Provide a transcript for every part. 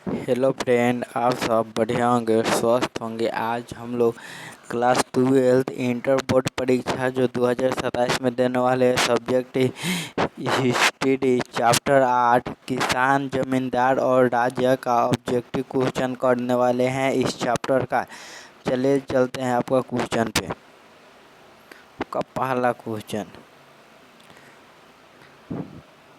Hello friend, आप सब बढ़िया होंगे, स्वस्थ होंगे। आज हम लोग क्लास 12 इंटर बोर्ड परीक्षा जो 2027 में देने वाले हैं, सब्जेक्ट हिस्ट्री चैप्टर 8 किसान जमींदार और राज्य का ऑब्जेक्टिव क्वेश्चन करने वाले हैं इस चैप्टर का। चलिए चलते हैं आपका क्वेश्चन पे। आपका पहला क्वेश्चन,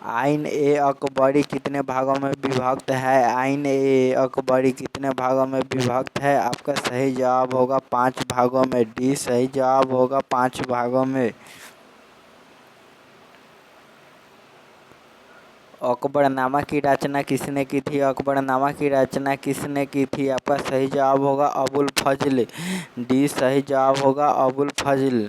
आइन ए अकबरी कितने भागों में विभक्त है? आइन ए अकबरी कितने भागों में विभक्त है? आपका सही जवाब होगा 5 भागों में। डी सही जवाब होगा 5 भागों में। अकबरनामा की रचना किसने की थी? अकबरनामा की रचना किसने की थी? आपका सही जवाब होगा अबुल फजल। डी सही जवाब होगा अबुल फजल।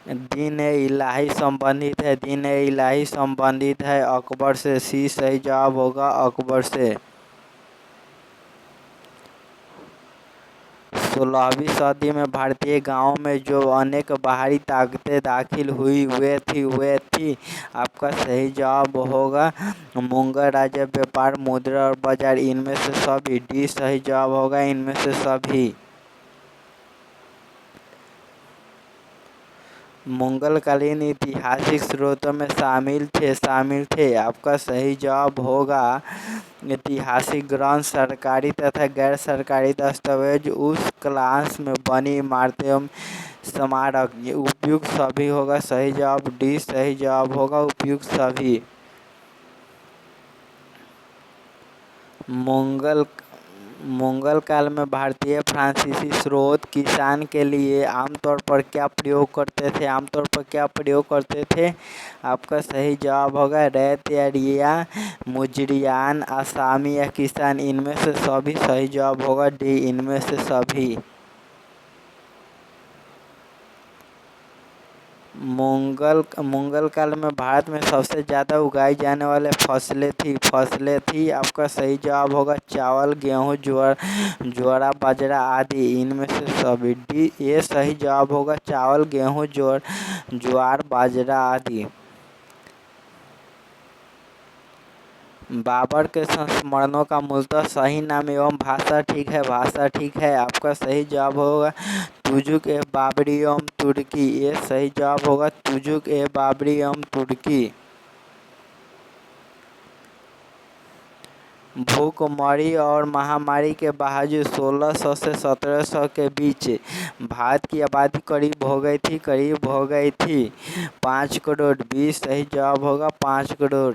दीन ए इलाही संबंधित है, दीन ए इलाही संबंधित है अकबर से। सी सही जवाब होगा अकबर से। 16वीं सदी में भारतीय गांवों में जो अनेक बाहरी ताकतें दाखिल हुई वे थी। आपका सही जवाब होगा मुगल राज्य, व्यापार, मुद्रा और बाजार। इनमें से सभी। डी सही जवाब होगा इनमें से सभी। मुगलकालीन ऐतिहासिक स्रोतों में शामिल थे। आपका सही जवाब होगा ऐतिहासिक ग्रंथ, सरकारी तथा गैर सरकारी दस्तावेज, उस क्लास में बनी इमारतें एवं स्मारक। ये उपयुक्त सभी होगा सही जवाब। डी सही जवाब होगा उपयुक्त सभी। मुगल काल में भारतीय फ्रांसीसी स्रोत किसान के लिए आमतौर पर क्या प्रयोग करते थे? आमतौर पर क्या प्रयोग करते थे? आपका सही जवाब होगा रैत या रिया, मुजरियान, आसामी या किसान। इनमें से सभी सही जवाब होगा डी इनमें से सभी। मुगल काल में भारत में सबसे ज़्यादा उगाई जाने वाले फसलें थी। आपका सही जवाब होगा चावल, गेहूँ, ज्वार, बाजरा आदि। इनमें से सभी। डी ये सही जवाब होगा चावल, गेहूँ, ज्वार, बाजरा आदि। बाबर के संस्मरणों का मूलतः सही नाम एवं भाषा ठीक है, भाषा ठीक है। आपका सही जवाब होगा तुजुक ए बाबरी एवं तुर्की। ये सही जवाब होगा तुजुक ए बाबरी एवं तुर्की। भूखमरी और महामारी के बावजूद 1600 से 1700 के बीच भारत की आबादी करीब हो गई थी 5 करोड़। 20 सही जवाब होगा 5 करोड़।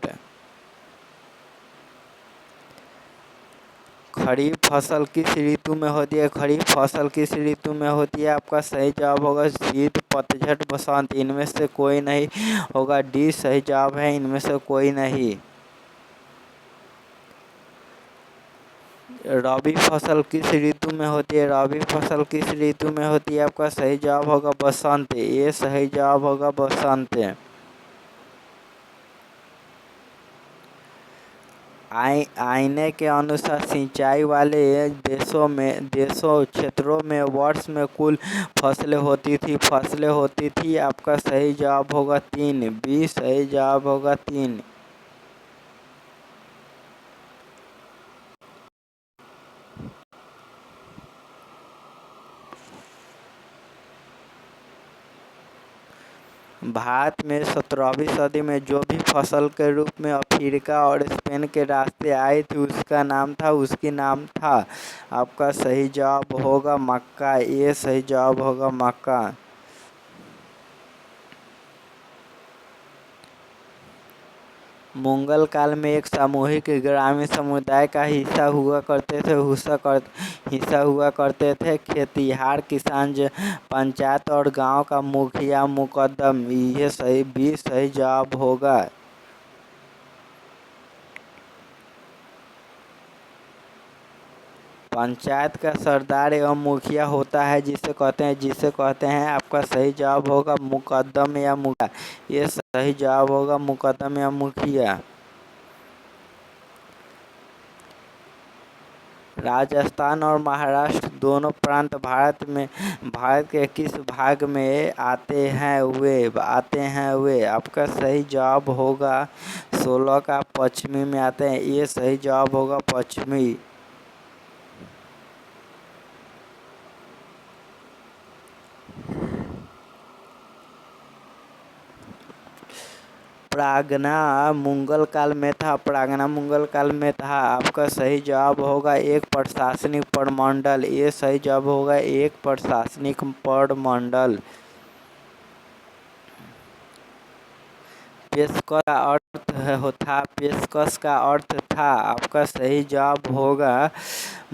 खरीफ फसल किस ऋतु में होती है? खरीफ फसल किस ऋतु में होती है? आपका सही जवाब होगा शीत, पतझड़, बसंत। इनमें से कोई नहीं होगा। डी सही जवाब है इनमें से कोई नहीं। रबी फसल किस ऋतु में होती है? रबी फसल किस ऋतु में होती है? आपका सही जवाब होगा बसंत। ये सही जवाब होगा बसंत। आईने के अनुसार सिंचाई वाले क्षेत्रों में वर्ष में कुल फसलें होती थी। आपका सही जवाब होगा 3। बी सही जवाब होगा 3। भारत में 17वीं सदी में जो भी फसल के रूप में अफ्रीका और स्पेन के रास्ते आई थी उसकी नाम था। आपका सही जवाब होगा मक्का। ये सही जवाब होगा मक्का। मुगल काल में एक सामूहिक ग्रामीण समुदाय का हिस्सा हुआ करते थे खेतिहर किसान, पंचायत और गांव का मुखिया मुकद्दम। ये सही भी सही जवाब होगा। पंचायत का सरदार एवं मुखिया होता है जिसे कहते हैं। आपका सही जवाब होगा मुकद्दम या मुखिया। ये सही जवाब होगा मुकद्दम या मुखिया। राजस्थान और महाराष्ट्र दोनों प्रांत भारत के किस भाग में आते हैं वे? आपका सही जवाब होगा 16 का पश्चिमी में आते हैं। ये सही जवाब होगा पश्चिमी। प्रागना मुगल काल में था। आपका सही जवाब होगा एक प्रशासनिक प्रमंडल। ये सही जवाब होगा एक प्रशासनिक प्रमंडल। पेशकश का अर्थ था। आपका सही जवाब होगा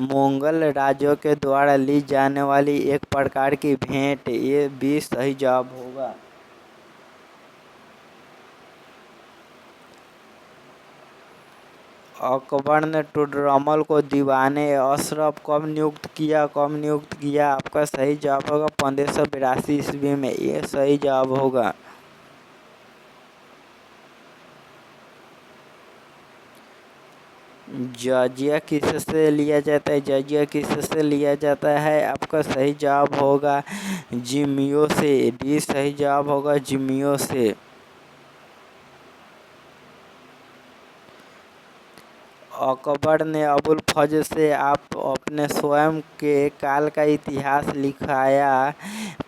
मंगोल राज्यों के द्वारा ली जाने वाली एक प्रकार की भेंट। ये भी सही जवाब होगा। अकबर ने टुडरमल को दीवाने अशरफ कब नियुक्त किया? आपका सही जवाब होगा 1582 ईस्वी में। ये सही जवाब होगा। जजिया किससे लिया जाता है? आपका सही जवाब होगा जिम्मियों से। डी सही जवाब होगा जिम्मियों से। अकबर ने अबुल फजल से अपने स्वयं के काल का इतिहास लिखाया।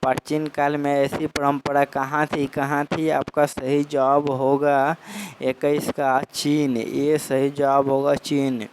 प्राचीन काल में ऐसी परंपरा कहाँ थी? आपका सही जवाब होगा 21 का चीन। ये सही जवाब होगा चीन।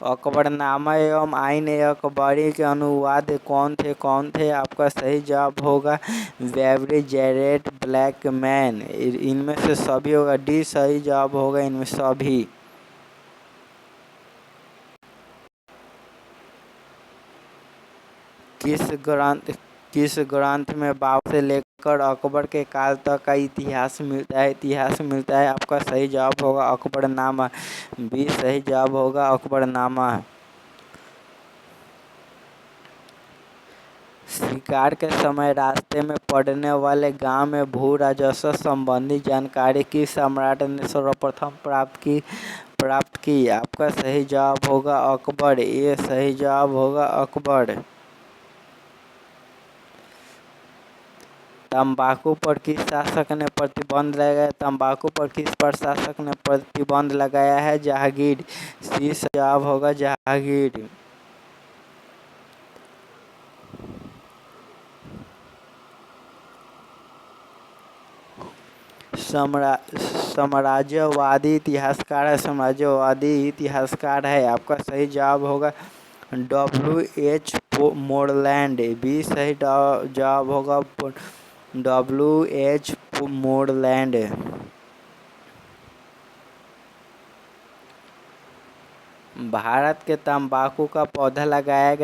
अकबरनामा एवं आईन अकबरी के अनुवाद कौन थे? आपका सही जवाब होगा वेबरी जेरेट ब्लैकमैन। इनमें से सभी होगा। डी सही जवाब होगा इनमें सभी। किस ग्रंथ में बाबर से लेकर अकबर के काल तक का इतिहास मिलता है? आपका सही जवाब होगा अकबरनामा। बी सही जवाब होगा अकबरनामा। शिकार के समय रास्ते में पड़ने वाले गांव में भू राजस्व संबंधी जानकारी किस सम्राट ने सर्वप्रथम प्राप्त की? आपका सही जवाब होगा अकबर। ये सही जवाब होगा अकबर। तंबाकू पर किस शासक ने प्रतिबंध लगाया? तंबाकू पर किस प्रशासक ने प्रतिबंध लगाया है? जहांगीर। सी सही जवाब होगा जहांगीर। साम्राज्यवादी इतिहासकार है। आपका सही जवाब होगा W.H. मोरलैंड। बी सही जवाब होगा W.H. मोरलैंड। भारत में तंबाकू का पौधा लगाया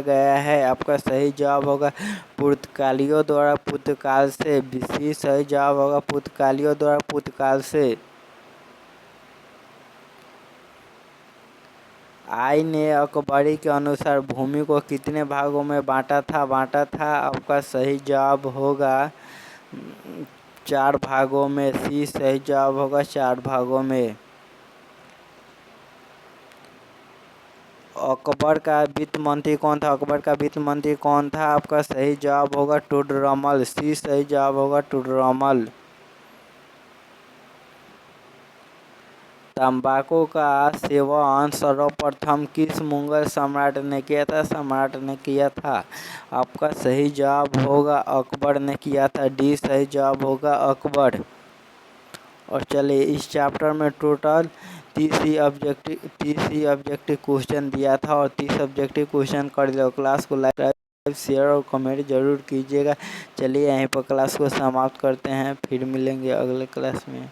गया है। आपका सही जवाब होगा पुर्तगालियों द्वारा पुर्तगाल से। सी सही जवाब होगा पुर्तगालियों द्वारा पुर्तगाल से। आईन अकबरी के अनुसार भूमि को कितने भागों में बांटा था? आपका सही जवाब होगा 4 भागों में। सी सही जवाब होगा 4 भागों में। अकबर का वित्त मंत्री कौन था? आपका सही जवाब होगा टुडरमल। सी सही जवाब होगा टुडरमल। तंबाकू का सेवन सर्वप्रथम किस मुगल सम्राट ने किया था? आपका सही जवाब होगा अकबर ने किया था। डी सही जवाब होगा अकबर। और चलिए इस चैप्टर में टोटल 30 ऑब्जेक्टिव क्वेश्चन दिया था और 30 ऑब्जेक्टिव क्वेश्चन कर लो। क्लास को लाइक शेयर और कमेंट जरूर कीजिएगा। चलिए यहीं पर क्लास को समाप्त करते हैं, फिर मिलेंगे अगले क्लास में।